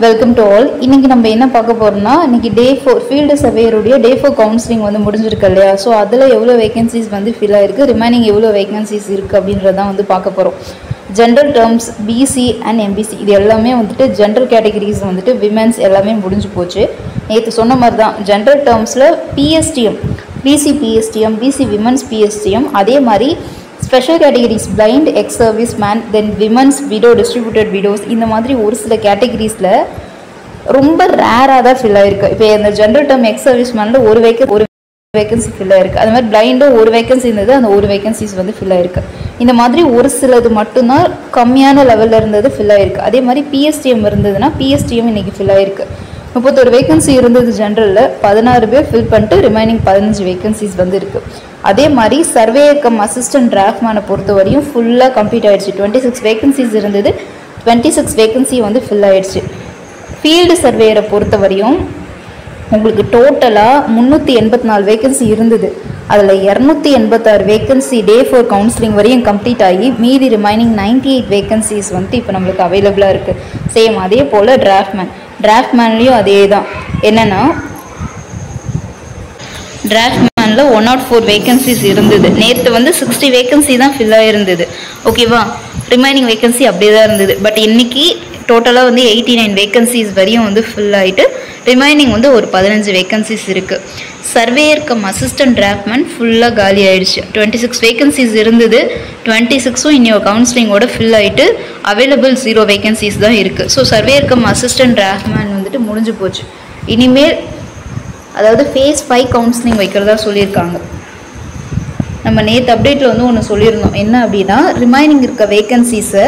Welcome to all. இன்னைக்கு நம்ம என்ன பார்க்க போறோம்னா, இன்னைக்கு டே 4 ஃபீல்டு சர்வேயருடைய டே 4 கவுன்சிலிங் வந்து முடிஞ்சிருக்கு இல்லையா. ஸோ அதில் எவ்வளோ வேகன்சிஸ் வந்து ஃபில் ஆயிருக்கு, ரிமைனிங் எவ்வளோ வேகன்சிஸ் இருக்குது அப்படின்றதான் வந்து பார்க்க போகிறோம். General terms BC and MBC இது எல்லாமே வந்துட்டு ஜென்ரல் கேட்டகரிஸ் வந்துட்டு விமென்ஸ் எல்லாமே முடிஞ்சு போச்சு. நேற்று சொன்ன மாதிரி தான் ஜென்ரல் டேர்ம்ஸில் PSTM PC PSTM PC women's PSTM, அதே மாதிரி special categories blind ex service man, then women's widow distributed widows, இந்த மாதிரி ஒரு சில கேட்டகரிஸில் ரொம்ப ரேராக தான் ஃபில் ஆயிருக்கு. இப்போ இந்த ஜென்ரல் டேர்ம் எக்ஸ் சர்வீஸ் மேனில் ஒரு வேகன்சி ஃபில் ஆயிருக்கு. அது மாதிரி பிளைண்டும் ஒரு வேகன்சி இருந்தது, அந்த ஒரு வேகன்சிஸ் வந்து ஃபில் ஆயிருக்கு. இந்த மாதிரி ஒரு சிலது மட்டும்தான் கம்மியான லெவலில் இருந்தது ஃபில் ஆயிருக்கு. அதே மாதிரி பிஎஸ்டிஎம் இருந்ததுன்னா பிஎஸ்டிஎம் இன்னைக்கு ஃபில் ஆயிருக்கு. 31 வேகன்சி இருந்தது ஜென்ரலில், 16 பேர் ஃபில் பண்ணிட்டு ரிமைனிங் 15 வேகன்சிஸ் வந்து இருக்குது. அதே மாதிரி சர்வேயர் கம் அசிஸ்டன்ட் டிராஃப்ட்மேனை பொறுத்த வரையும் ஃபுல்லாக கம்ப்ளீட் ஆகிடுச்சு. 26 வேகன்சிஸ் இருந்தது, 26 வேகன்சி வந்து ஃபில் ஆகிடுச்சு. ஃபீல்டு சர்வேயரை பொறுத்த வரையும் உங்களுக்கு டோட்டலாக 384 வேகன்சி இருந்தது. அதில் 286 வேகன்சி டே 4 கவுன்சிலிங் வரையும் கம்ப்ளீட் ஆகி மீதி ரிமைனிங் 98 வேகன்சிஸ் வந்துட்டு இப்போ நம்மளுக்கு அவைலபிளாக இருக்குது. சேம் அதே போல் டிராஃப்ட்மேன்லேயும் அதே தான். என்னென்னா டிராஃப்ட்மேனில் 104 வேகன்சிஸ் இருந்தது. நேற்று வந்து 60 வேகன்சி தான் ஃபில் ஆகிருந்தது. ஓகேவா, ரிமைனிங் வேகன்சி அப்படியே தான் இருந்தது. பட் இன்னைக்கு டோட்டலாக வந்து 89 வேகன்சிஸ் வரையும் வந்து ஃபில் ஆகிட்டு ரிமைனிங் வந்து ஒரு 15 வேகன்சிஸ் இருக்குது. சர்வேயர் கம் அசிஸ்டன்ட் டிராஃப்ட்மேன் ஃபுல்லாக காலி ஆகிடுச்சு. 26 வேகன்சிஸ் இருந்தது, 26ம் இன்னொரு கவுன்சிலிங்கோட ஃபில் ஆகிட்டு அவைலபிள் 0 வேகன்சிஸ் தான் இருக்குது. So surveyor come assistant draughtsman வந்துட்டு முடிஞ்சு போச்சு. இனிமேல் அதாவது ஃபேஸ் 5 கவுன்சிலிங் வைக்கிறதா சொல்லியிருக்காங்க. நம்ம நேற்று அப்டேட்டில் வந்து ஒன்று சொல்லியிருந்தோம். என்ன அப்படின்னா, ரிமைனிங் இருக்க வேகன்சிஸை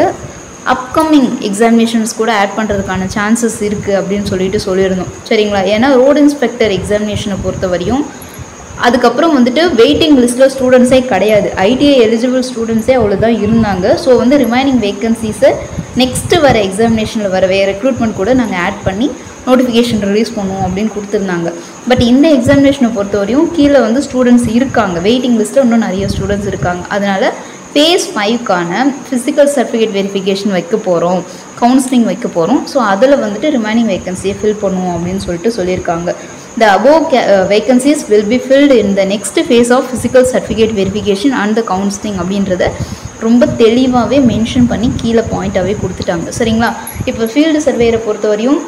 அப்கமிங் எக்ஸாமினேஷன்ஸ் கூட ஆட் பண்ணுறதுக்கான சான்சஸ் இருக்குது அப்படின்னு சொல்லியிருந்தோம். சரிங்களா? ஏன்னா ரோடு இன்ஸ்பெக்டர் எக்ஸாமினேஷனை பொறுத்த வரையும் அதுக்கப்புறம் வந்துட்டு வெயிட்டிங் லிஸ்ட்டில் ஸ்டூடெண்ட்ஸே கிடையாது. ஐடிஐ எலிஜிபிள் ஸ்டூடெண்ட்ஸே அவ்வளோதான் இருந்தாங்க. ஸோ வந்து ரிமைனிங் வேகன்சிஸை நெக்ஸ்ட்டு வர எக்ஸாமினேஷனில் வர ரெக்ரூட்மெண்ட் கூட நாங்கள் ஆட் பண்ணி நோட்டிஃபிகேஷன் ரிலீஸ் பண்ணுவோம் அப்படின்னு கொடுத்துருந்தாங்க. பட் இந்த எக்ஸாமினேஷனை பொறுத்த வரையும் கீழே வந்து ஸ்டூடெண்ட்ஸ் இருக்காங்க, வெயிட்டிங் லிஸ்ட்டில் இன்னும் நிறைய ஸ்டூடெண்ட்ஸ் இருக்காங்க. அதனால் ஃபேஸ் 5க்கான ஃபிசிக்கல் சர்டிஃபிகேட் வெரிஃபிகேஷன் வைக்க போகிறோம், கவுன்சிலிங் வைக்க போகிறோம். ஸோ அதில் வந்துட்டு ரிமைனிங் வேகன்சியை ஃபில் பண்ணுவோம் அப்படின்னு சொல்லியிருக்காங்க. The above vacancies will be filled in the next phase of physical certificate verification and the counseling அப்படின்றத ரொம்ப தெளிவாகவே மென்ஷன் பண்ணி கீழே பாயிண்ட்டாகவே கொடுத்துட்டாங்க. சரிங்களா? இப்போ ஃபீல்டு சர்வேயரை பொறுத்த வரையும்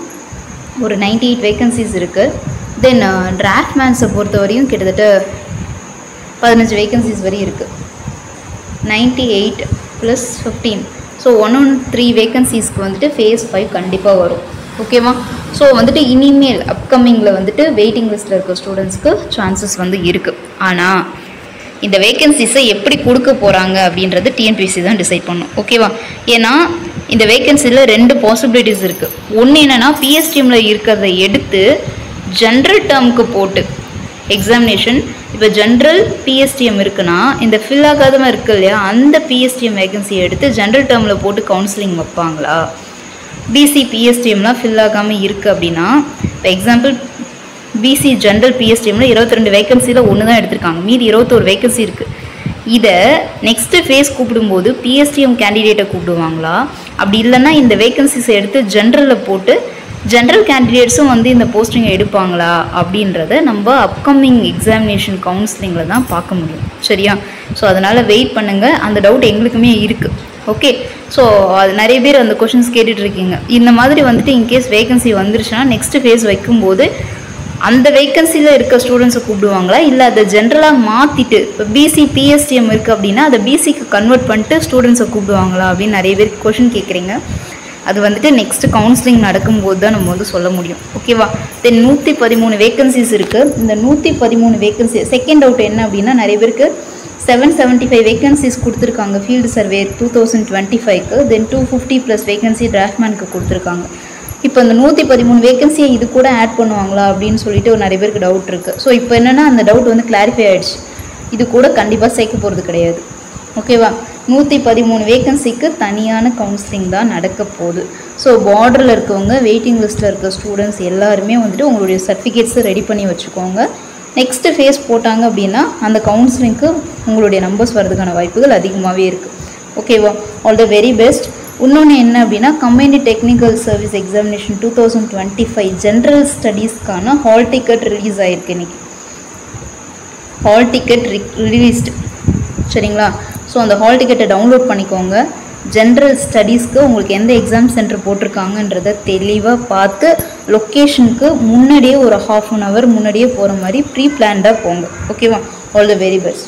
ஒரு 98 வேகன்சிஸ் இருக்குது. தென் டிராஃப்ட்மேன்ஸை பொறுத்த வரையும் கிட்டத்தட்ட 15 வேகன்சிஸ் வரையும் இருக்குது. 98 + 15, ஸோ 103 வேகன்சிஸ்க்கு வந்துட்டு ஃபேஸ் 5 கண்டிப்பாக வரும். ஓகேவா? ஸோ வந்துட்டு இனிமேல் அப்கமிங்கில் வந்துட்டு வெயிட்டிங் லிஸ்ட்டில் இருக்க ஸ்டூடெண்ட்ஸ்க்கு சான்சஸ் வந்து இருக்குது. ஆனால் இந்த வேகன்சிஸை எப்படி கொடுக்க போகிறாங்க அப்படின்றது டிஎன்பிஎஸ்சி தான் டிசைட் பண்ணும். ஓகேவா? ஏன்னா இந்த வேகன்சியில் 2 பாசிபிலிட்டிஸ் இருக்குது. ஒன்று என்னென்னா, பிஎஸ்டிஎம்மில் இருக்கிறத எடுத்து ஜென்ரல் டேர்முக்கு போட்டு எக்ஸாமினேஷன், இப்போ ஜென்ரல் பிஎஸ்டிஎம் இருக்குன்னா இந்த ஃபில் ஆகாதமாக இருக்குது இல்லையா, அந்த பிஎஸ்டிஎம் வேகன்சியை எடுத்து ஜென்ரல் டேர்மில் போட்டு கவுன்சிலிங் வைப்பாங்களா. பிசி பிஎஸ்டிஎம்லாம் ஃபில் ஆகாமல் இருக்குது அப்படின்னா, இப்போ எக்ஸாம்பிள் பிசி ஜென்ரல் பிஎஸ்டிஎம்மில் 22 வேகன்சியில் ஒன்று தான் எடுத்திருக்காங்க, மீதி 21 வேகன்சி இருக்குது. இதை நெக்ஸ்ட்டு ஃபேஸ் கூப்பிடும்போது பிஎஸ்டிஎம் கேண்டிடேட்டை கூப்பிடுவாங்களா, அப்படி இல்லைன்னா இந்த வேகன்சிஸை எடுத்து ஜென்ரலில் போட்டு ஜென்ரல் கேண்டிடேட்ஸும் வந்து இந்த போஸ்டிங்கை எடுப்பாங்களா அப்படின்றத நம்ம அப்கமிங் எக்ஸாமினேஷன் கவுன்சிலிங்கில் தான் பார்க்க முடியும். சரியா? ஸோ அதனால் வெயிட் பண்ணுங்கள். அந்த டவுட் எங்களுக்குமே இருக்குது. ஓகே, ஸோ அது நிறைய பேர் அந்த கொஷின்ஸ் கேட்டுட்ருக்கீங்க. இந்த மாதிரி வந்துட்டு இன்கேஸ் வேகன்சி வந்துருச்சுன்னா நெக்ஸ்ட்டு ஃபேஸ் வைக்கும்போது அந்த வேகன்சியில் இருக்க ஸ்டூடெண்ட்ஸை கூப்பிடுவாங்களா, இல்லை அதை ஜென்ரலாக மாற்றிட்டு இப்போ பிசி பிஎஸ்டிஎம் இருக்குது அப்படின்னா அதை பிசிக்கு கன்வெர்ட் பண்ணிட்டு ஸ்டூடெண்ட்ஸை கூப்பிடுவாங்களா அப்படின்னு நிறைய பேர் கொஷின் கேட்குறீங்க. அது வந்துட்டு நெக்ஸ்ட் கவுன்சிலிங் நடக்கும்போது தான் நம்ம வந்து சொல்ல முடியும். ஓகேவா? தென் 113 வேகன்சிஸ் இருக்குது. இந்த 113 வேகன்சி செகண்ட் டவுட் என்ன அப்படின்னா, நிறைய பேருக்கு 775 வேகன்சிஸ் கொடுத்துருக்காங்க ஃபீல்டு சர்வே 2025க்கு. தென் 250+ வேகன்சி டிராஃப்ட்மேனுக்கு கொடுத்துருக்காங்க. இப்போ இந்த 113 வேகன்சியை இது கூட ஆட் பண்ணுவாங்களா அப்படின்னு சொல்லிட்டு நிறைய பேருக்கு டவுட் இருக்குது. ஸோ இப்போ என்னென்னா அந்த டவுட் வந்து கிளாரிஃபை ஆகிடுச்சு. இது கூட கண்டிப்பாக சேர்க்க போகிறது கிடையாது. ஓகேவா? 113 வேகன்சிக்கு தனியான கவுன்சிலிங் தான் நடக்க போகுது. ஸோ பார்டரில் இருக்கவங்க, வெயிட்டிங் லிஸ்ட்டில் இருக்க ஸ்டூடெண்ட்ஸ் எல்லாருமே வந்துட்டு உங்களுடைய சர்டிஃபிகேட்ஸை ரெடி பண்ணி வச்சுக்கோங்க. நெக்ஸ்ட்டு ஃபேஸ் போட்டாங்க அப்படின்னா அந்த கவுன்சிலிங்க்கு உங்களுடைய நம்பர்ஸ் வரதுக்கான வாய்ப்புகள் அதிகமாகவே இருக்குது. ஓகேவா? All the very best. இன்னொன்று என்ன அப்படின்னா combined technical service examination 2025 general ஸ்டடீஸ்க்கான ஹால் டிக்கெட் ரிலீஸ் ஆகிருக்கு இன்னைக்கு. ஹால் டிக்கெட் ரிலீஸ்டு, சரிங்களா? ஸோ அந்த ஹால் டிக்கெட்டை டவுன்லோட் பண்ணிக்கோங்க. ஜென்ரல் ஸ்டடீஸ்க்கு உங்களுக்கு எந்த எக்ஸாம் சென்டர் போட்டிருக்காங்கன்றத தெளிவாக பார்த்து லொக்கேஷனுக்கு முன்னாடியே ஒரு 1/2 hour முன்னாடியே போகிற மாதிரி ப்ரீ பிளான்டாக போங்க. ஓகேவா? All the very best.